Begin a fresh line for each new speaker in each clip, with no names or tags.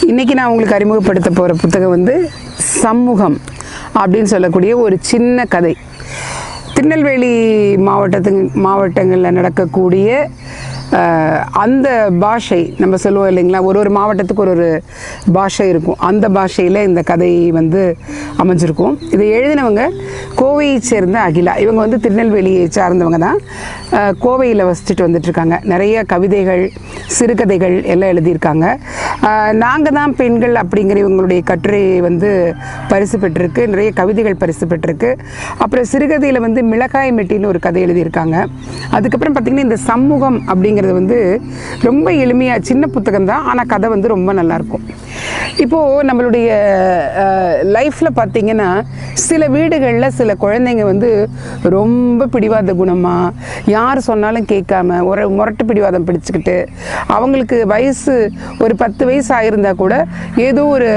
இன்றைக்கி நான் உங்களுக்கு அறிமுகப்படுத்த போகிற புத்தகம் வந்து சமூகம் அப்படின்னு சொல்லக்கூடிய ஒரு சின்ன கதை. திருநெல்வேலி மாவட்டங்களில் நடக்கக்கூடிய அந்த பாஷை நம்ம சொல்லுவோம் இல்லைங்களா, ஒரு மாவட்டத்துக்கு ஒரு பாஷை இருக்கும். அந்த பாஷையில் இந்த கதை வந்து அமைஞ்சிருக்கும். இதை எழுதினவங்க கோவையை சேர்ந்த அகிலா. இவங்க வந்து திருநெல்வேலியை சார்ந்தவங்க தான். கோவையில் வசிச்சுட்டு வந்துட்டுருக்காங்க. நிறைய கவிதைகள், சிறுகதைகள் எல்லாம் எழுதியிருக்காங்க. நாங்கள் தான் பெண்கள் அப்படிங்கிற இவங்களுடைய கட்டுரை வந்து பரிசு பெற்றிருக்கு. நிறைய கவிதைகள் பரிசு பெற்றிருக்கு. அப்புறம் சிறுகதையில் வந்து மிளகாய் மெட்டின்னு ஒரு கதை எழுதியிருக்காங்க. அதுக்கப்புறம் பார்த்திங்கன்னா இந்த சமூகம் அப்படிங்கிறது வந்து ரொம்ப எளிமையாக சின்ன புத்தகம் தான், ஆனால் கதை வந்து ரொம்ப நல்லாயிருக்கும். இப்போது நம்மளுடைய லைஃப்பில் பார்த்திங்கன்னா சில வீடுகளில் சில குழந்தைங்க வந்து ரொம்ப பிடிவாத குணமாக, யார் சொன்னாலும் கேட்காம ஒரு முரட்டு பிடிவாதம் பிடிச்சிக்கிட்டு, அவங்களுக்கு வயசு ஒரு 10 வயசு ஆகியிருந்தால் கூட ஏதோ ஒரு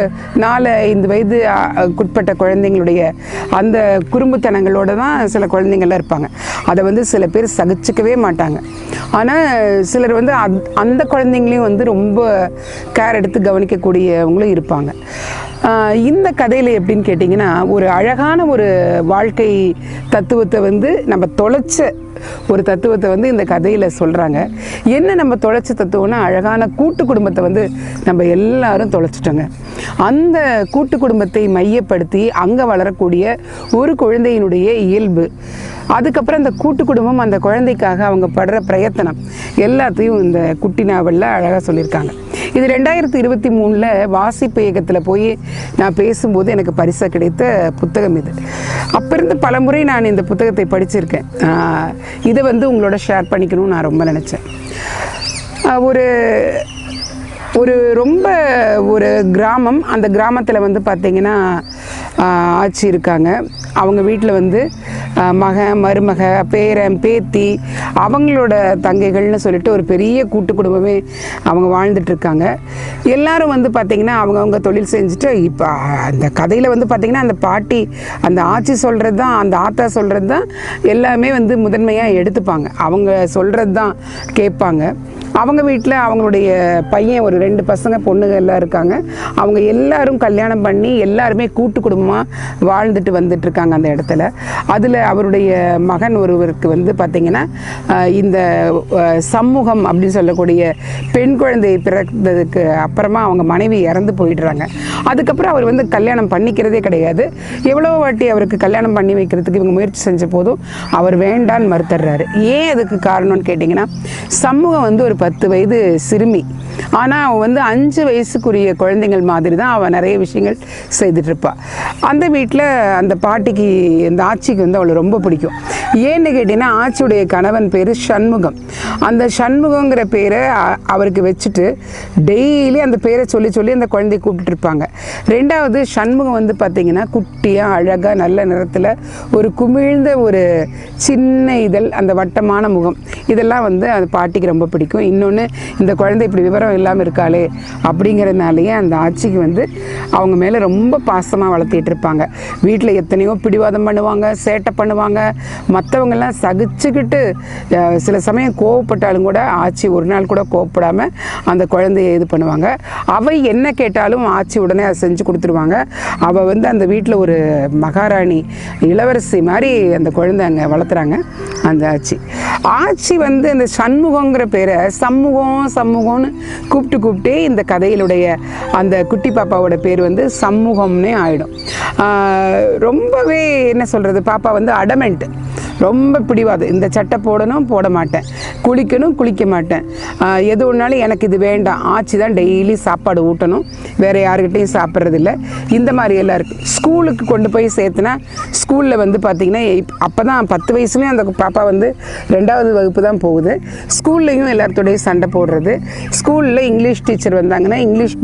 4-5 வயதுக்குட்பட்ட குழந்தைங்களுடைய அந்த குறும்புத்தனங்களோடு தான் சில குழந்தைங்கள்லாம் இருப்பாங்க. அதை வந்து சில பேர் சகிச்சிக்கவே மாட்டாங்க. ஆனால் சிலர் வந்து அந்த குழந்தைங்களையும் வந்து ரொம்ப கேர் எடுத்து கவனிக்கக்கூடியவங்களும் இருப்பாங்க. இந்த கதையில் எப்படின்னு கேட்டிங்கன்னா, ஒரு அழகான ஒரு வாழ்க்கை தத்துவத்தை வந்து நம்ம தொலைச்ச ஒரு தத்துவத்தை வந்து இந்த கதையில் சொல்கிறாங்க. என்ன நம்ம தொலைச்ச தத்துவம்னா, அழகான கூட்டு குடும்பத்தை வந்து நம்ம எல்லாரும் தொலைச்சிட்டோங்க. அந்த கூட்டு குடும்பத்தை மையப்படுத்தி அங்கே வளரக்கூடிய ஒரு குழந்தையினுடைய இயல்பு, அதுக்கப்புறம் அந்த கூட்டு குடும்பம் அந்த குழந்தைக்காக அவங்க படுற பிரயத்தனம் எல்லாத்தையும் இந்த குட்டி நாவலில் அழகாக சொல்லியிருக்காங்க. இது 2023 வாசிப்பு இயக்கத்தில் போய் நான் பேசும்போது எனக்கு பரிசு கிடைத்த புத்தகம் இது. அப்போ இருந்து பல முறை நான் இந்த புத்தகத்தை படிச்சிருக்கேன். இதை வந்து உங்களோட ஷேர் பண்ணிக்கணும்னு நான் ரொம்ப நினச்சேன். ஒரு ரொம்ப ஒரு கிராமம். அந்த கிராமத்தில் வந்து பார்த்திங்கன்னா ஆட்சி இருக்காங்க. அவங்க வீட்டில் வந்து மகன், மருமக, பேரன், பேத்தி, அவங்களோட தங்கைகள்னு சொல்லிட்டு ஒரு பெரிய கூட்டு குடும்பமே அவங்க வாழ்ந்துட்டுருக்காங்க. எல்லாரும் வந்து பார்த்திங்கன்னா அவங்கவுங்க தொழில் செஞ்சுட்டு, இப்போ அந்த கதையில் வந்து பார்த்திங்கன்னா அந்த பாட்டி, அந்த ஆட்சி சொல்கிறது தான், அந்த ஆத்தா சொல்கிறது தான் எல்லாமே வந்து முதன்மையாக எடுத்துப்பாங்க. அவங்க சொல்கிறது தான் கேட்பாங்க. அவங்க வீட்டில் அவங்களுடைய பையன், ஒரு 2 பசங்க பொண்ணுங்க எல்லாம் இருக்காங்க. அவங்க எல்லாரும் கல்யாணம் பண்ணி எல்லாருமே கூட்டு குடும்பமாக வாழ்ந்துட்டு வந்துட்டுருக்காங்க அந்த இடத்துல. அதில் அவருடைய மகன் ஒருவருக்கு வந்து பார்த்திங்கன்னா இந்த சமூகம் அப்படின்னு சொல்லக்கூடிய பெண் குழந்தை பிறந்ததுக்கு அப்புறமா அவங்க மனைவி இறந்து போயிடுறாங்க. அதுக்கப்புறம் அவர் வந்து கல்யாணம் பண்ணிக்கிறதே கிடையாது. எவ்வளோ வாட்டி அவருக்கு கல்யாணம் பண்ணி வைக்கிறதுக்கு இவங்க முயற்சி செஞ்ச போதும் அவர் வேண்டான்னு மறுத்துடுறாரு. ஏன் அதுக்கு காரணம்னு கேட்டிங்கன்னா, சமூகம் வந்து ஒரு 10 வயது சிறுமி, ஆனால் அவன் வந்து 5 வயசுக்குரிய குழந்தைகள் மாதிரி தான் அவன் நிறைய விஷயங்கள் செய்துட்ருப்பாள். அந்த வீட்டில் அந்த பாட்டிக்கு, இந்த ஆட்சிக்கு வந்து அவளை ரொம்ப பிடிக்கும். ஏன்னு கேட்டிங்கன்னா, ஆட்சியுடைய கணவன் பேர் சண்முகம். அந்த சண்முகங்கிற பேரை அவருக்கு வச்சுட்டு டெய்லி அந்த பேரை சொல்லி சொல்லி அந்த குழந்தைய கூப்பிட்டுருப்பாங்க. 2வது, சண்முகம் வந்து பார்த்திங்கன்னா குட்டியாக அழகாக நல்ல நிறத்தில் ஒரு குமிழ்ந்த ஒரு சின்ன இதழ், அந்த வட்டமான முகம், இதெல்லாம் வந்து அந்த பாட்டிக்கு ரொம்ப பிடிக்கும். இன்னொன்று, இந்த குழந்தை இப்படி விவரம் இல்லாமல் இருக்காளே அப்படிங்கிறதுனாலேயே அந்த ஆட்சிக்கு வந்து அவங்க மேலே ரொம்ப பாசமாக வளர்த்திட்டு இருப்பாங்க. வீட்டில் எத்தனையோ பிடிவாதம் பண்ணுவாங்க, சேட்டை பண்ணுவாங்க. மற்றவங்கெல்லாம் சகிச்சுக்கிட்டு சில சமயம் கோவப்பட்டாலும் கூட ஆட்சி ஒரு நாள் கூட கோவப்படாமல் அந்த குழந்தைய இது பண்ணுவாங்க. அவை என்ன கேட்டாலும் ஆட்சி உடனே அதை செஞ்சு கொடுத்துருவாங்க. அவள் வந்து அந்த வீட்டில் ஒரு மகாராணி, இளவரசி மாதிரி அந்த குழந்தை அங்கே வளர்த்துறாங்க அந்த ஆட்சி வந்து அந்த சண்முகங்கிற பேரை சமூகம்னு கூப்பிட்டு இந்த கதையிலுடைய அந்த குட்டி பாப்பாவோட பேர் வந்து சமூகம்னே ஆகிடும். ரொம்பவே என்ன சொல்கிறது, பாப்பா வந்து அடமெண்ட், ரொம்ப பிடிவாது. இந்த சட்டை போடணும், போட மாட்டேன், குளிக்கணும், குளிக்க மாட்டேன், எது ஒன்றாலும் எனக்கு இது வேண்டாம், ஆட்சி தான் டெய்லி சாப்பாடு ஊட்டணும், வேறு யாருக்கிட்டையும் சாப்பிட்றதில்ல, இந்த மாதிரி எல்லாம் இருக்குது. ஸ்கூலுக்கு கொண்டு போய் சேர்த்துனா ஸ்கூலில் வந்து பார்த்திங்கன்னா அப்போ தான் 10 வயசுலேயும் அந்த பாப்பா வந்து 2வது வகுப்பு தான் போகுது. ஸ்கூல்லையும் எல்லாத்தோடையும் சண்டை போடுறது. ஸ்கூலில் இங்கிலீஷ் டீச்சர் வந்தாங்கன்னா இங்கிலீஷ்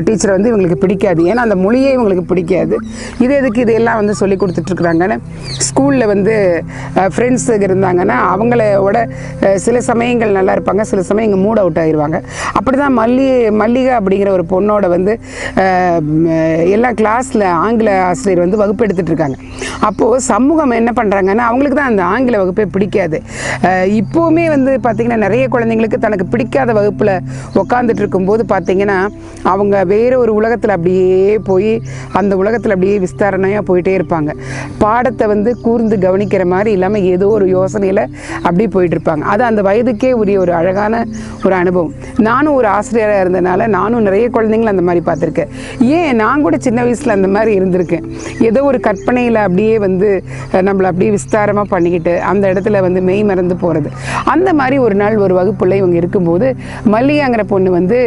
டீச்சரை வந்து இவங்களுக்கு பிடிக்காது, ஏன்னா அந்த மொழியே இவங்களுக்கு பிடிக்காது. இது எதுக்கு இதையெல்லாம் வந்து சொல்லி கொடுத்துட்ருக்குறாங்கன்னு ஸ்கூலில் வந்து ஃப்ரெண்ட்ஸ் இருந்தாங்கன்னா அவங்களோட சில சமயங்கள் நல்லா இருப்பாங்க, சில சமயம் இங்கே மூட் அவுட் ஆகிடுவாங்க. அப்படி தான் மல்லிகா அப்படிங்கிற ஒரு பொண்ணோட வந்து எல்லா கிளாஸில் ஆங்கில ஆசிரியர் வந்து வகுப்பு எடுத்துகிட்டு இருக்காங்க. அப்போது சமூகம் என்ன பண்ணுறாங்கன்னா, அவங்களுக்கு தான் அந்த ஆங்கில வகுப்பே பிடிக்காது. இப்போவுமே வந்து பார்த்திங்கன்னா நிறைய குழந்தைங்களுக்கு தனக்கு பிடிக்காத வகுப்பில் உட்காந்துட்டு இருக்கும்போது பார்த்திங்கன்னா அவங்க வேறு ஒரு உலகத்தில் அப்படியே போய் அந்த உலகத்தில் அப்படியே விஸ்தாரணையாக போயிட்டே இருப்பாங்க. பாடத்தை வந்து கூர்ந்து கவனிக்கிற மாதிரி இல்லாமல் ஏதோ ஒரு யோசனையில் அப்படியே போயிட்டுருப்பாங்க. அது அந்த வயதுக்கே உரிய ஒரு அழகான ஒரு அனுபவம். நானும் ஒரு ஆசிரியராக இருந்தனால நானும் நிறைய குழந்தைங்களை அந்த மாதிரி பார்த்துருக்கேன். ஏன் நான் கூட சின்ன வயசில் அந்த மாதிரி இருந்திருக்கேன். ஏதோ ஒரு கற்பனையில் அப்படியே வந்து நம்மளை அப்படியே விஸ்தாரமாக பண்ணிக்கிட்டு அந்த இடத்துல வந்து மெய் மறந்து போகிறது. அந்த மாதிரி ஒரு நாள் ஒரு வகுப்புள்ள இவங்க இருக்கும்போது மல்லிகாங்கிற பொண்ணு வந்து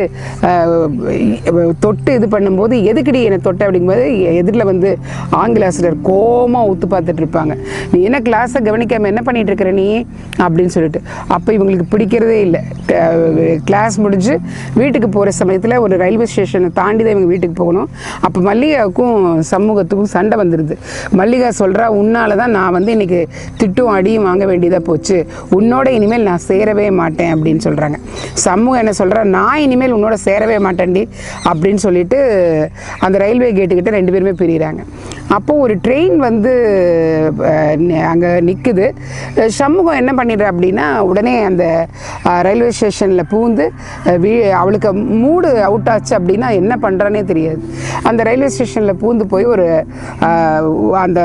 தொட்டு இது பண்ணும்போது, எதுக்கடி என்னை தொட்ட அப்படிங்கும்போது எதிரில் வந்து ஆங்கில ஆசிரியர் கோமாக ஊத்து பார்த்துட்டு இருப்பாங்க. நீ என்ன கிளாஸை கவனிக்காமல் என்ன பண்ணிட்டு இருக்கிற நீ அப்படின்னு சொல்லிட்டு. அப்போ இவங்களுக்கு பிடிக்கிறதே இல்லை. கிளாஸ் முடிஞ்சு வீட்டுக்கு போகிற சமயத்தில் ஒரு ரயில்வே ஸ்டேஷனை தாண்டி தான் இவங்க வீட்டுக்கு போகணும். அப்போ மல்லிகாவுக்கும் சமூகத்துக்கும் சண்டை வந்துடுது. மல்லிகா சொல்கிறா, உன்னால தான் நான் வந்து இன்றைக்கி திட்டும் அடியும் வாங்க வேண்டியதாக போச்சு, உன்னோட இனிமேல் நான் சேரவே மாட்டேன் அப்படின்னு சொல்கிறாங்க. சமூகம் என்ன சொல்கிறா, நான் இனிமேல் உன்னோட சேரவே மாட்டேன்டி அப்படின்னு சொல்லிட்டு அந்த ரயில்வே கேட்டுக்கிட்ட 2 பேருமே பிரிகிறாங்க. அப்போது ஒரு ட்ரெயின் வந்து அங்கே நிற்குது. சமூகம் என்ன பண்ணிடுற அப்படின்னா உடனே அந்த ரயில்வே ஸ்டேஷனில் பூந்து அவளுக்கு மூடு அவுட் ஆச்சு அப்படின்னா என்ன பண்ணுறானே தெரியாது. அந்த ரயில்வே ஸ்டேஷனில் பூந்து போய் ஒரு அந்த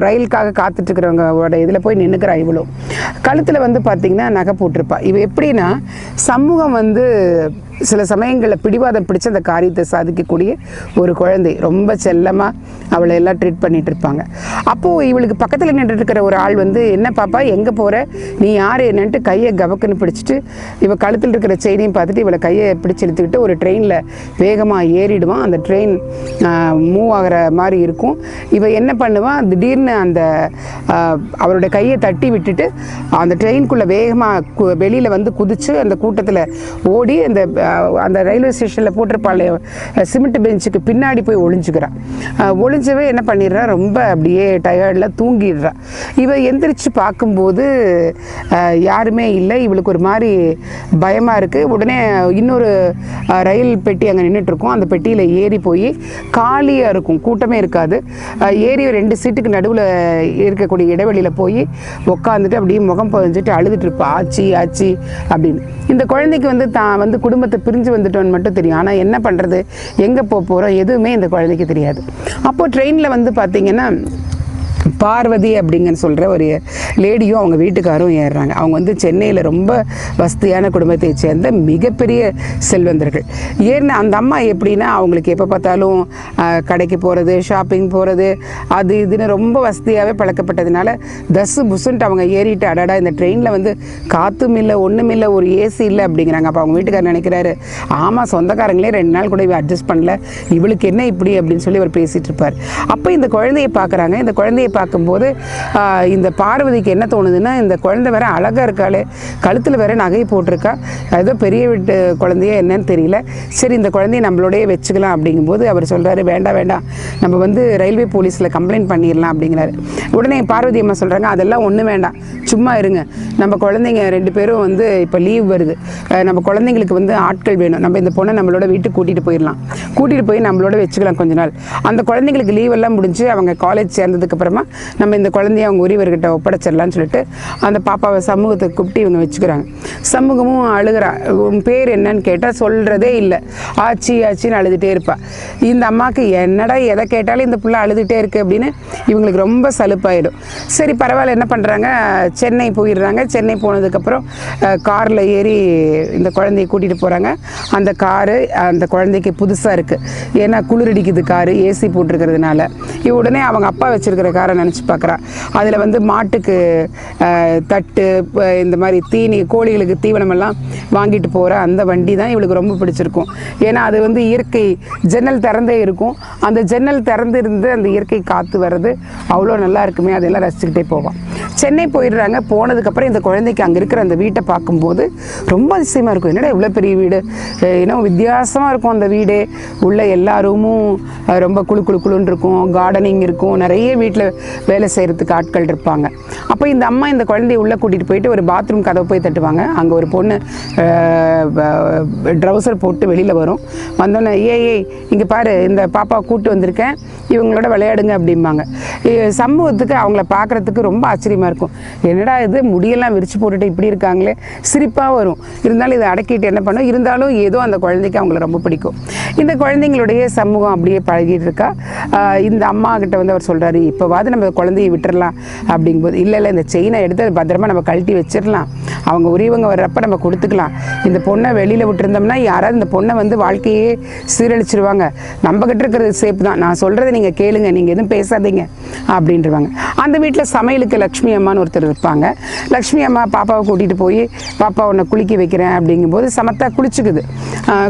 ரயிலுக்காக காத்துட்ருக்கிறவங்களோட இதில் போய் நின்றுக்கிறா. இவ்வளோ கழுத்தில் வந்து பார்த்திங்கன்னா நகை போட்டிருப்பா. இவ எப்படின்னா சமூகம் வந்து சில சமயங்களில் பிடிவாதம் பிடிச்ச அந்த காரியத்தை சாதிக்கக்கூடிய ஒரு குழந்தை. ரொம்ப செல்லமாக அவளை எல்லாம் ட்ரீட் பண்ணிகிட்டு இருப்பாங்க. அப்போது இவளுக்கு பக்கத்தில் நின்றுட்டு இருக்கிற ஒரு ஆள் வந்து, என்ன பாப்பா எங்கே போகிற, நீ யார் என்னன்ட்டு கையை கவக்குன்னு பிடிச்சிட்டு இவள் கழுத்தில் இருக்கிற செயினையும் பார்த்துட்டு இவளை கையை பிடிச்சி எடுத்துக்கிட்டு ஒரு ட்ரெயினில் வேகமாக ஏறிடுவான். அந்த ட்ரெயின் மூவ் ஆகிற மாதிரி இருக்கும். இவள் என்ன பண்ணுவான், திடீர்னு அந்த அவரோட கையை தட்டி விட்டுட்டு அந்த ட்ரெயின்குள்ளே வேகமாக வெளியில் வந்து குதித்து அந்த கூட்டத்தில் ஓடி அந்த ரயில்வே ஸ்டேஷனில் போட்டிருப்பாள் சிமெண்ட் பெஞ்சுக்கு பின்னாடி போய் ஒளிஞ்சுக்கிறான். ஒளிஞ்சவே என்ன பண்ணிடுறா, ரொம்ப அப்படியே டயர்டில் தூங்கிடுறா. இவள் எந்திரிச்சு பார்க்கும்போது யாருமே இல்லை. இவளுக்கு ஒரு மாதிரி பயமாக இருக்குது. உடனே இன்னொரு ரயில் பெட்டி அங்கே நின்றுட்டுருக்கும். அந்த பெட்டியில் ஏறி போய் காலியாக இருக்கும், கூட்டமே இருக்காது. ஏறி 2 சீட்டுக்கு நடுவில் இருக்கக்கூடிய இடைவெளியில் போய் உட்காந்துட்டு அப்படியே முகம் பதிஞ்சிட்டு அழுதுட்டு இருப்பா, ஆச்சி ஆச்சி அப்படின்னு. இந்த குழந்தைக்கு வந்து தான் வந்து குடும்பத்தை பிரிஞ்சு வந்துட்டோன்னு மட்டும் தெரியும். ஆனால் என்ன பண்ணுறது, எங்கே போகிறோம் எதுவுமே இந்த குழந்தைக்கு தெரியாது. அப்போது ட்ரெயினில் வந்து பார்த்திங்கன்னா பார்வதி அப்படிங்கன்னு சொல்கிற ஒரு லேடியும் அவங்க வீட்டுக்காரும் ஏறுறாங்க. அவங்க வந்து சென்னையில் ரொம்ப வசதியான குடும்பத்தை சேர்ந்த மிகப்பெரிய செல்வந்தர்கள். ஏறின அந்த அம்மா எப்படின்னா அவங்களுக்கு எப்போ பார்த்தாலும் கடைக்கு போகிறது, ஷாப்பிங் போகிறது, அது இதுன்னு ரொம்ப வசதியாகவே பழக்கப்பட்டதுனால தசு புசுன்ட்டு அவங்க ஏறிட்டு, அடடா இந்த ட்ரெயினில் வந்து காற்றும் இல்லை ஒன்றும் இல்லை, ஒரு ஏசி இல்லை அப்படிங்கிறாங்க. அப்போ அவங்க வீட்டுக்காரர் நினைக்கிறாரு, ஆமாம் சொந்தக்காரங்களே 2 நாள் கூட இவ அட்ஜஸ்ட் பண்ணல, இவளுக்கு என்ன இப்படி அப்படின்னு சொல்லி அவர் பேசிகிட்டு இருப்பார். அப்போ இந்த குழந்தையை பார்க்குறாங்க. இந்த குழந்தையை பார்க்கும்போது இந்த பார்வதிக்கு என்ன தோணுதுன்னா, இந்த குழந்தை வேற அழகாக இருக்காளே, கழுத்தில் வேற நகை போட்டிருக்கா, ஏதோ பெரிய வீட்டு குழந்தைய என்னன்னு தெரியல, சரி இந்த குழந்தைய நம்மளோடய வச்சுக்கலாம் அப்படிங்கும்போது அவர் சொல்கிறாரு, வேண்டாம் வேண்டாம் நம்ம வந்து ரயில்வே போலீஸில் கம்ப்ளைண்ட் பண்ணிடலாம் அப்படிங்கிறாரு. உடனே பார்வதி அம்மா சொல்கிறாங்க, அதெல்லாம் ஒன்றும் வேண்டாம், சும்மா இருங்க, நம்ம குழந்தைங்க 2 பேரும் வந்து இப்போ லீவ் வருது, நம்ம குழந்தைங்களுக்கு வந்து ஆட்கள் வேணும், நம்ம இந்த பொண்ணை நம்மளோட வீட்டுக்கு கூட்டிகிட்டு போயிடலாம், கூட்டிகிட்டு போய் நம்மளோட வச்சுக்கலாம் கொஞ்ச நாள். அந்த குழந்தைங்களுக்கு லீவ் எல்லாம் முடிஞ்சு அவங்க காலேஜ் சேர்ந்ததுக்கப்புறமா நம்ம இந்த குழந்தைய அவங்க உரியவர்கிட்ட ஒப்படைச்சிடலான்னு சொல்லிட்டு அந்த பாப்பாவை சமூகத்தை கூப்பிட்டு இவங்க வச்சுக்கிறாங்க. சமூகமும் அழுகிறா. உன் பேர் என்னன்னு கேட்டால் சொல்கிறதே இல்லை, ஆச்சி ஆச்சின்னு அழுதுகிட்டே இருப்பாள். இந்த அம்மாவுக்கு என்னடா எதை கேட்டாலும் இந்த பிள்ளை அழுதுகிட்டே இருக்குது அப்படின்னு இவங்களுக்கு ரொம்ப சலுப்பாயிடும். சரி பரவாயில்ல, என்ன பண்ணுறாங்க, சென்னை போயிடுறாங்க. சென்னை போனதுக்கப்புறம் காரில் ஏறி இந்த குழந்தைய கூட்டிகிட்டு போகிறாங்க. அந்த காரு அந்த குழந்தைக்கு புதுசாக இருக்குது, ஏன்னா குளிரடிக்குது காரு, ஏசி போட்டிருக்கிறதுனால. உடனே அவங்க அப்பா வச்சுருக்கிற காரை நினச்சி பார்க்குறா. அதில் வந்து மாட்டுக்கு தட்டு, இந்த மாதிரி தீனி, கோழிகளுக்கு தீவனமெல்லாம் வாங்கிட்டு போகிற அந்த வண்டி தான் இவளுக்கு ரொம்ப பிடிச்சிருக்கும். ஏன்னா அது வந்து இயற்கை, ஜன்னல் திறந்தே இருக்கும், அந்த ஜன்னல் திறந்து இருந்து அந்த இயற்கை காற்று வர்றது அவ்வளோ நல்லா இருக்குமே, அதெல்லாம் ரசிச்சுக்கிட்டே போவான். சென்னை போயிடுறாங்க. போனதுக்கப்புறம் இந்த குழந்தைக்கு அங்கே இருக்கிற அந்த வீட்டை பார்க்கும்போது ரொம்ப அதிசயமாக இருக்கும். என்னடா இவ்வளோ பெரிய வீடு, ஏன்னா வித்தியாசமாக இருக்கும் அந்த வீடு. உள்ள எல்லா ரூமும் ரொம்ப குழு குழுன்னு இருக்கும், கார்டனிங் இருக்கும், நிறைய வீட்டில் வேலை செய்கிறதுக்கு ஆட்கள் இருப்பாங்க. அப்போ இந்த அம்மா இந்த குழந்தைய உள்ளே கூட்டிகிட்டு போயிட்டு ஒரு பாத்ரூம் கதவை போய் தட்டுவாங்க. அங்கே ஒரு பொண்ணு ட்ரௌசர் போட்டு வெளியில் வரும். வந்தோடனே ஏய் இங்கே பாரு, இந்த பாப்பா கூப்பிட்டு வந்திருக்கேன், இவங்களோட விளையாடுங்க அப்படிம்பாங்க. சமூகத்துக்கு அவங்கள பார்க்குறதுக்கு ரொம்ப ஆச்சரியமாக இருக்கும். என்னடா இது முடியெல்லாம் விரித்து போட்டுட்டு இப்படி இருக்காங்களே, சிரிப்பாக வரும். இருந்தாலும் இதை அடக்கிட்டு என்ன பண்ணும், இருந்தாலும் ஏதோ அந்த குழந்தைக்கு அவங்கள ரொம்ப பிடிக்கும். இந்த குழந்தைங்களுடைய சமூகம் அப்படியே பழகிட்டு இருக்கா. இந்த அம்மா கிட்ட வந்து அவர் சொல்கிறாரு, இப்போவாது நம்ம குழந்தையை விட்டுறலாம் அப்படிங்கும்போது, இல்லை இந்த செயினை எடுத்து பத்திரமா நம்ம கழட்டி வச்சிடலாம், அவங்க உரியவங்க வர்றப்ப நம்ம கொடுத்துக்கலாம். இந்த பொண்ணை வெளியில் விட்டுருந்தோம்னா யாராவது இந்த பொண்ணை வந்து வாழ்க்கையே சீரழிச்சிருவாங்க. நம்ம கிட்ட இருக்கிறது சேஃப் தான், நான் சொல்கிறத நீங்கள் கேளுங்க, நீங்கள் எதுவும் பேசாதீங்க அப்படின்றவாங்க. அந்த வீட்டில் சமையலுக்கு லக்ஷ்மி அம்மான்னு ஒருத்தர் இருப்பாங்க. லக்ஷ்மி அம்மா பாப்பாவை கூட்டிகிட்டு போய், பாப்பா உன்னை குளிக்க வைக்கிறேன் அப்படிங்கும்போது சமத்தா குளிச்சுக்குது.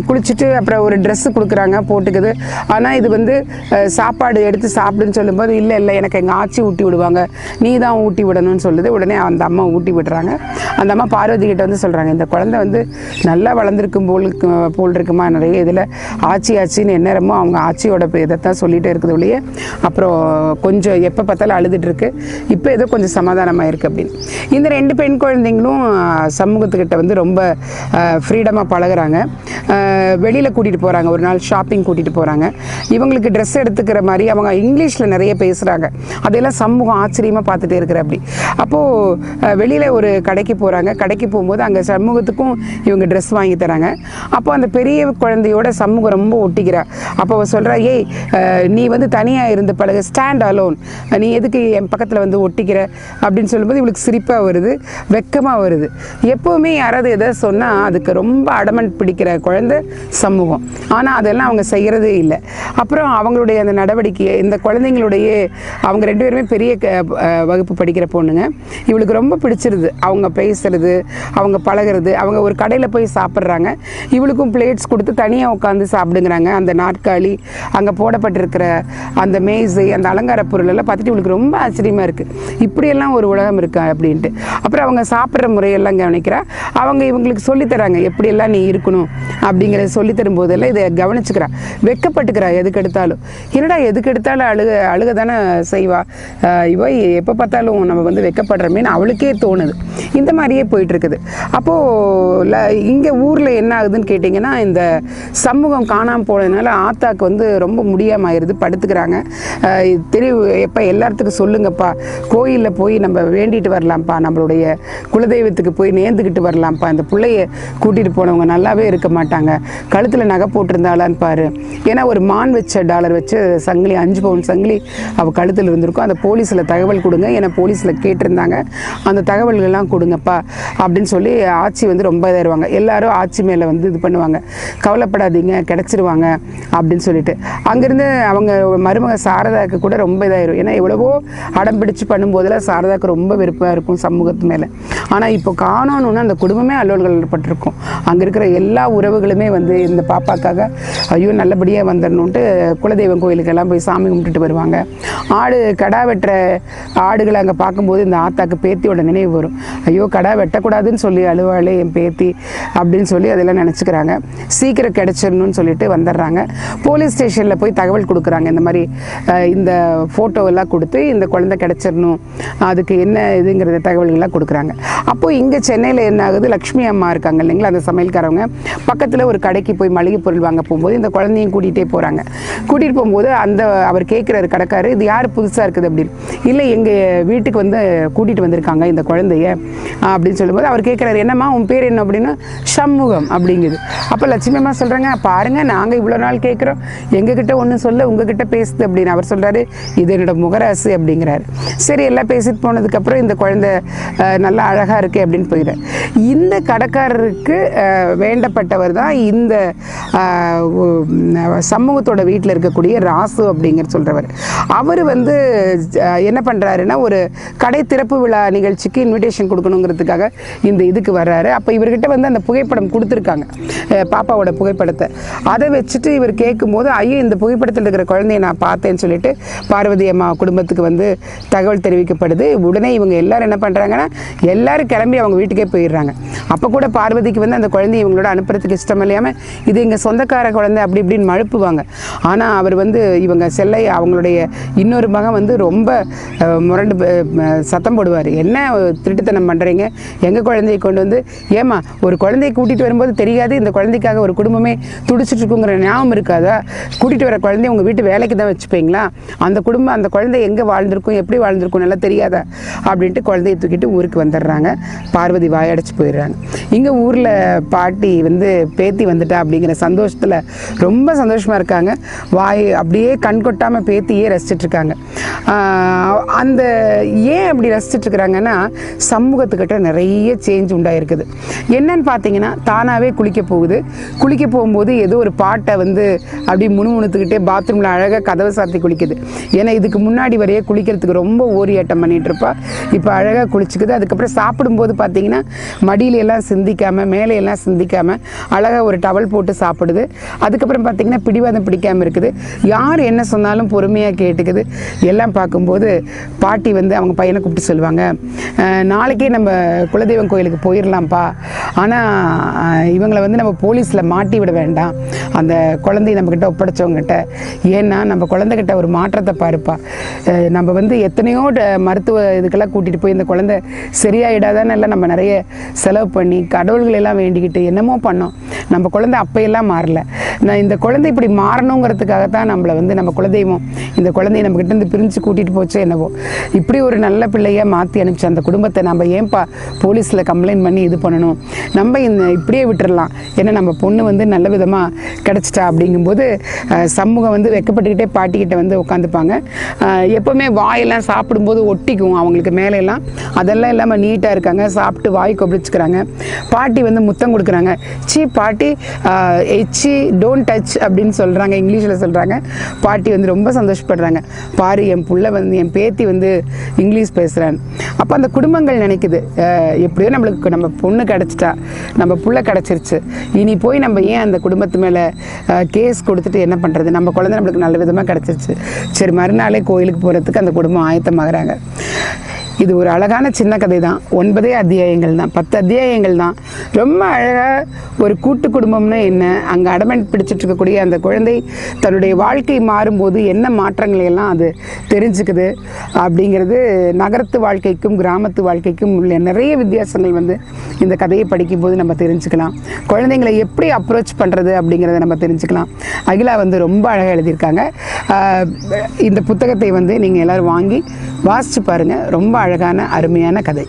குளிச்சுட்டு அப்புறம் ஒரு ட்ரெஸ்ஸு கொடுக்குறாங்க, போட்டுக்குது. ஆனால் இது வந்து சாப்பாடு எடுத்து சாப்பிடுன்னு சொல்லும்போது, இல்லை எனக்கு எங்கள் ஆச்சி ஊட்டி விடுவாங்க, நீ தான் ஊட்டி விடணும்னு சொல்லுது. உடனே அந்த அம்மா ஊட்டி விடுறாங்க. அந்த அம்மா பார்வதி கிட்ட வந்து சொல்கிறாங்க, இந்த குழந்தை வந்து நல்லா வளர்ந்துருக்கும் போல் இருக்குமா, நிறைய இதில் ஆச்சின்னு எந்நேரமோ அவங்க ஆச்சியோட இதைத்தான் சொல்லிகிட்டே இருக்குது ஒழிய அப்புறம் கொஞ்சம் எப்போ பார்த்தாலும் அழுதுட்டு இருக்கு, இப்போ ஏதோ கொஞ்சம் சமாதானமாக இருக்குது அப்படின்னு. இந்த 2 பெண் குழந்தைங்களும் சமூகத்துக்கிட்ட வந்து ரொம்ப ஃப்ரீடமாக பழகுறாங்க. வெளியில் கூட்டிகிட்டு போகிறாங்க, ஒரு நாள் ஷாப்பிங் கூட்டிகிட்டு போகிறாங்க. இவங்களுக்கு ட்ரெஸ் எடுத்துக்கிற மாதிரி அவங்க இங்கிலீஷில் நிறைய பேசுகிறாங்க. அதையெல்லாம் சமூகம் ஆச்சரியமாக பார்த்துட்டே இருக்கிற அப்படி. அப்போது வெளியில் ஒரு கடைக்கு போகிறாங்க. கடைக்கு போகும்போது அங்கே சமூகத்துக்கும் இவங்க ட்ரெஸ் வாங்கி தராங்க. அப்போ அந்த பெரிய குழந்தையோட சமூகம் ரொம்ப ஒட்டிக்கிறா. அப்போ அவள் சொல்கிறா, ஏய் நீ வந்து தனியாக இருந்து பழகு, ஸ்டாண்ட் அலோன், நீ எதுக்கு என் பக்கத்தில் வந்து ஒட்டிக்கிற அப்படின்னு சொல்லும்போது இவளுக்கு சிரிப்பாக வருது, வெக்கமாக வருது. எப்போவுமே யாராவது எதை சொன்னால் அதுக்கு ரொம்ப அடமெண்ட் பிடிக்கிற குழந்தை சமூகம். ஆனால் அதெல்லாம் அவங்க செய்கிறதே இல்லை. அப்புறம் அவங்களுடைய அந்த நடவடிக்கையை, இந்த குழந்தைங்களுடைய அவங்க 2 பேருமே பெரிய வகுப்பு படிக்கிற பொண்ணுங்க. இவளுக்கு ரொம்ப பிடிச்சிருது அவங்க பேசுறது, அவங்க பழகிறது. அவங்க ஒரு கடையில் போய் சாப்பிட்றாங்க. இவளுக்கும் பிளேட்ஸ் கொடுத்து தனியாக உட்காந்து சாப்பிடுங்கிறாங்க. அந்த நாற்காலி, அங்கே போடப்பட்டிருக்கிற அந்த மேசை, அந்த அலங்கார பொருள் எல்லாம் பார்த்துட்டு இவளுக்கு ரொம்ப ஆச்சரியமாக இருக்குது, இப்படியெல்லாம் ஒரு உலகம் இருக்கா அப்படின்ட்டு. அப்புறம் அவங்க சாப்பிட்ற முறையெல்லாம் கவனிக்கிறா. அவங்க இவங்களுக்கு சொல்லித்தராங்க எப்படியெல்லாம் நீ இருக்கணும் அப்படிங்கிறத சொல்லித்தரும் போதெல்லாம் இதை கவனிச்சுக்கிறா. வெக்கப்பட்டுக்கிறா எதுக்கு எடுத்தாலும். என்னடா எதுக்கு எடுத்தாலும் அழுக தானே செய்வா இவ, எப்போ பார்த்தாலும் நம்ம வந்து வெக்கப்படுறமேன்னு அவளுக்கே தோணுது. இந்த மாதிரியே போயிட்டுருக்குது. அப்போது இங்கே ஊரில் என்ன ஆகுதுன்னு கேட்டிங்கன்னா, இந்த சமூகம் காணாமல் போனதுனால ஆத்தாக்கு வந்து ரொம்ப முடியாமல் ஆயிடுது, படுத்துக்கிறாங்க. எப்போ எல்லாத்துக்கும் சொல்லுங்கப்பா, கோயிலில் போய் நம்ம வேண்டிட்டு வரலாம்ப்பா, நம்மளுடைய குலதெய்வத்துக்கு போய் நேர்ந்துக்கிட்டு வரலாம்ப்பா, இந்த பிள்ளைய கூட்டிகிட்டு போனவங்க நல்லாவே இருக்க மாட்டாங்க, கழுத்தில் நகை போட்டிருந்தாளான்னு பாரு. ஏன்னா ஒரு மான் வச்ச டாலர் வச்சு சங்கிலி, 5 பவுன் சங்கிலி அவள் கழுத்தில் இருந்திருக்கும். அந்த போலீஸில் தகவல் கொடுங்க, ஏன்னா போலீஸில் கேட்டிருந்தாங்க, அந்த தகவல்கள்லாம் கொடுங்கப்பா அப்படின்னு சொல்லி ஆச்சி வந்து ரொம்ப இதாயிருவாங்க. எல்லாரும் ஆச்சி மேலே வந்து இது பண்ணுவாங்க, கவலைப்படாதீங்க கிடச்சிருவாங்க அப்படின்னு சொல்லிட்டு. அங்கேருந்து அவங்க மருமக சாரதாவுக்கு கூட ரொம்ப இதாயிரும். ஏன்னா எவ்வளவோ அடம் பிடிச்சு பண்ணும்போதெல்லாம் சாரதாவுக்கு ரொம்ப விருப்பமாக இருக்கும் சமூகத்து மேலே. ஆனால் இப்போ காணோன்னு அந்த குடும்பமே அல்லோல்கள் பட்டிருக்கும். அங்கே இருக்கிற எல்லா உறவுகளுமே வந்து இந்த பாப்பாக்காக ஐயோ நல்லபடியாக வந்துடணுன்ட்டு குலதெய்வம் கோயிலுக்கெல்லாம் போய் சாமி கும்பிட்டுட்டு வருவாங்க. கடா வெட்டுற ஆடுகளை அங்கே பார்க்கும்போது இந்த ஆத்தாக்கு பேத்தியோட நினைவு வரும். ஐயோ கடா வெட்டக்கூடாதுன்னு சொல்லி அழுவாளே என் பேத்தி அப்படின்னு சொல்லி அதெல்லாம் நினச்சிக்கிறாங்க. சீக்கிரம் கிடச்சிடணும்னு சொல்லிட்டு வந்துடுறாங்க. போலீஸ் ஸ்டேஷனில் போய் தகவல் கொடுக்குறாங்க. இந்த மாதிரி இந்த ஃபோட்டோவெல்லாம் கொடுத்து இந்த குழந்தை கிடச்சிடணும், அதுக்கு என்ன இதுங்கிறத தகவல்கள்லாம் கொடுக்குறாங்க. அப்போது இங்கே சென்னையில் என்ன ஆகுது, லக்ஷ்மி அம்மா இருக்காங்க இல்லைங்களா, அந்த சமையல்காரவங்க பக்கத்தில் ஒரு கடைக்கு போய் மளிகை பொருள் வாங்க போகும்போது இந்த குழந்தையும் கூட்டிகிட்டே போகிறாங்க. கூட்டிகிட்டு போகும்போது அவர் கேட்குறாரு கடைக்காரு, இது யார் புதுசாக இருக்குது அப்படின்னு. இல்லை எங்கள் வீட்டுக்கு வந்து கூட்டிகிட்டு வந்திருக்காங்க இந்த குழந்தைய அப்படின்னு சொல்லும்போது அவர் கேட்குறாரு, என்னம்மா உன் பேர் என்ன அப்படின்னு. சண்முகம் அப்படிங்குது. அப்போ லட்சுமி அம்மா சொல்கிறாங்க, பாருங்கள் நாங்கள் இவ்வளோ நாள் கேட்குறோம், எங்ககிட்ட ஒன்றும் சொல்ல உங்ககிட்ட பேசுது அப்படின்னு. அவர் சொல்கிறாரு, இது என்னோட முகராசு அப்படிங்கிறாரு. சரி எல்லாம் பேசிட்டு போனதுக்கப்புறம் இந்த குழந்தை நல்லா அழகாக இருக்குது அப்படின்னு போயிடுறார். இந்த கடைக்காரருக்கு வேண்டப்பட்டவர் தான் இந்த சமூகத்தோட வீட்டில் இருக்கக்கூடிய ராசு அப்படிங்கிற சொல்கிறவர். அவர் வந்து என்ன பண்ணுறாருன்னா, ஒரு கடை திறப்பு விழா நிகழ்ச்சிக்கு இன்விடேஷன் கொடுக்கணுங்கிறதுக்காக இந்த இதுக்கு வர்றாரு. அப்போ இவர்கிட்ட வந்து அந்த புகைப்படம் கொடுத்துருக்காங்க, பாப்பாவோட புகைப்படத்தை. அதை வச்சுட்டு இவர் கேட்கும்போது, ஐயோ இந்த புகைப்படத்தில் இருக்கிற குழந்தைய நான் பார்த்தேன்னு சொல்லிட்டு பார்வதி அம்மா குடும்பத்துக்கு வந்து தகவல் தெரிவிக்கப்படுது. உடனே இவங்க எல்லாரும் என்ன பண்ணுறாங்கன்னா, எல்லாரும் கிளம்பி அவங்க வீட்டுக்கே போயிடுறாங்க. அப்போ கூட பார்வதிக்கு வந்து அந்த குழந்தைய இவங்களோட அனுப்புறதுக்கு கஷ்டம் இல்லையாமல் இது எங்கள் சொந்தக்கார குழந்தை அப்படி இப்படின்னு மழுப்புவாங்க. ஆனால் அவர் வந்து இவங்க செல்லை அவங்களுடைய இன்னொரு மகன் வந்து ரொம்ப முரண்டு சத்தம் போடுவார். என்ன திருட்டுத்தனம் பண்ணுறீங்க, எங்கள் குழந்தையை கொண்டு வந்து ஏமா ஒரு குழந்தையை கூட்டிகிட்டு வரும்போது தெரியாது இந்த குழந்தைக்காக ஒரு குடும்பமே துடிச்சிட்டு இருக்குங்கிற ஞாபகம் இருக்காதா? கூட்டிகிட்டு வர குழந்தைய உங்கள் வீட்டு வேலைக்கு தான் வச்சுப்பீங்களா? அந்த குடும்பம் அந்த குழந்தை எங்கே வாழ்ந்திருக்கும் எப்படி வாழ்ந்திருக்கும் நல்லா தெரியாதா அப்படின்ட்டு குழந்தையை தூக்கிட்டு ஊருக்கு வந்துடுறாங்க. பார்வதி வாயடைச்சு போயிடுறாங்க. இங்கே ஊரில் பாட்டி வந்து பேத்தி வந்துட்டா அப்படிங்கிற சந்தோஷத்தில் ரொம்ப சந்தோஷமாக இருக்காங்க. வாய் அப்படியே கண் கொட்டாமல் பேத்தியே ரசிச்சிட்ருக்காங்க. அந்த ஏன் அப்படி ரசிச்சிட்ருக்குறாங்கன்னா சமூகத்துக்கிட்ட நிறைய சேஞ்ச் உண்டாயிருக்குது. என்னன்னு பார்த்தீங்கன்னா தானாகவே குளிக்க போகுது. குளிக்க போகும்போது ஏதோ ஒரு பாட்டை வந்து அப்படியே முணுமுணுத்துக்கிட்டே பாத்ரூமில் அழகாக கதவை சாத்தி குளிக்குது. ஏன்னா இதுக்கு முன்னாடி வரையே குளிக்கிறதுக்கு ரொம்ப ஓரியாட்டம் பண்ணிகிட்டு இருப்பா. இப்போ அழகாக குளிச்சுக்குது. அதுக்கப்புறம் சாப்பிடும்போது பார்த்தீங்கன்னா மடியிலெல்லாம் சிந்திக்காமல் மேலையெல்லாம் சிந்திக்காமல் அழகாக ஒரு டவல் போட்டு சாப்பிடுது. அதுக்கப்புறம் பார்த்திங்கன்னா பிடிவாதம் பிடிக்காமல் இருக்குது. யார் என்ன சொன்னாலும் பொறுமையாக கேட்டுக்குது. எல்லாம் பார்க்கும்போது பாட்டி வந்து அவங்க பையனை கூப்பிட்டு சொல்லுவாங்க, நாளைக்கே நம்ம குலதெய்வம் கோயிலுக்கு போயிடலாம்ப்பா, ஆனால் இவங்களை வந்து நம்ம போலீஸில் மாட்டி விட வேண்டாம் அந்த குழந்தைய நம்மக்கிட்ட ஒப்படைச்சவங்ககிட்ட. ஏன்னா நம்ம குழந்தைகிட்ட ஒரு மாற்றத்தை பாருப்பா. நம்ம வந்து எத்தனையோ மருத்துவ இதுக்கெல்லாம் கூட்டிகிட்டு போய் இந்த குழந்தை சரியாயிடாதான்னு எல்லாம் நம்ம நிறைய செலவு பண்ணி கடவுள்களெல்லாம் வேண்டிக்கிட்டு என்னமோ பண்ணோம். நம்ம குழந்தை அப்பையெல்லாம் மாறல. நான் இந்த குழந்தை இப்படி மாறணுங்கிறதுக்காகத்தான் நம்மளை வந்து நம்ம குலதெய்வம் இந்த குழந்தைய நம்மக்கிட்ட இருந்து பிரிஞ்சு கூட்டிகிட்டு போச்சோ என்னவோ. இப்படி ஒரு நல்ல பிள்ளையாக மாற்றி அனுப்பிச்சு அந்த குடும்பத்தை நம்ம ஏன்பா போலீஸில் கம்ப்ளைண்ட் பண்ணி இது பண்ணணும், நம்ம இப்படியே விட்டுறலாம். ஏன்னா நம்ம பொண்ணு வந்து நல்ல விதமாக கிடச்சிட்டா அப்படிங்கும்போது சமூகம் வந்து வெக்கப்பட்டுக்கிட்டே பாட்டிக்கிட்ட வந்து உட்காந்துப்பாங்க. எப்போவுமே வாயெல்லாம் சாப்பிடும்போது ஒட்டிக்கும் அவங்களுக்கு மேலெல்லாம். அதெல்லாம் இல்லாமல் நீட்டாக இருக்காங்க. சாப்பிட்டு வாய் கொப்பளிச்சுக்கிறாங்க. பாட்டி வந்து முத்தம் கொடுக்குறாங்க. சி பாட்டி எச்சி டோன்ட் டச் அப்படின்னு சொல்கிறாங்க, இங்கிலீஷில் சொல்கிறாங்க. பாட்டி வந்து ரொம்ப சந்தோஷப்படுறாங்க. பாரு என் புள்ள வந்து என் பேத்தி வந்து இங்கிலீஷ் பேசுகிறான்னு. அப்போ அந்த குடும்பங்கள் நினைக்குது எப்படியோ நம்மளுக்கு நம்ம பொண்ணு கிடச்சிட்டா, நம்ம புள்ள கிடச்சிருச்சு, இனி போய் நம்ம ஏன் அந்த குடும்பத்து மேலே கேஸ் கொடுத்துட்டு என்ன பண்ணுறது, நம்ம குழந்தை நம்மளுக்கு நல்ல விதமாக கிடச்சிருச்சு, சரி மறுநாளே கோயிலுக்கு போகிறதுக்கு அந்த குடும்பம் ஆயத்தமாகறாங்க. இது ஒரு அழகான சின்ன கதை தான். 9 அத்தியாயங்கள் தான், 10 அத்தியாயங்கள் தான். ரொம்ப அழகாக ஒரு கூட்டு குடும்பம்னா என்ன, அங்கே அடமெண்ட் பிடிச்சிட்டு இருக்கக்கூடிய அந்த குழந்தை தன்னுடைய வாழ்க்கை மாறும்போது என்ன மாற்றங்களை எல்லாம் அது தெரிஞ்சுக்குது அப்படிங்கிறது நகரத்து வாழ்க்கைக்கும் கிராமத்து வாழ்க்கைக்கும் உள்ள நிறைய வித்தியாசங்கள் வந்து இந்த கதையை படிக்கும்போது நம்ம தெரிஞ்சுக்கலாம். குழந்தைங்களை எப்படி அப்ரோச் பண்ணுறது அப்படிங்கிறத நம்ம தெரிஞ்சுக்கலாம். அகிலா வந்து ரொம்ப அழகாக எழுதியிருக்காங்க. இந்த புத்தகத்தை வந்து நீங்கள் எல்லோரும் வாங்கி வாசித்து பாருங்கள். ரொம்ப அழகான அருமையான கதை.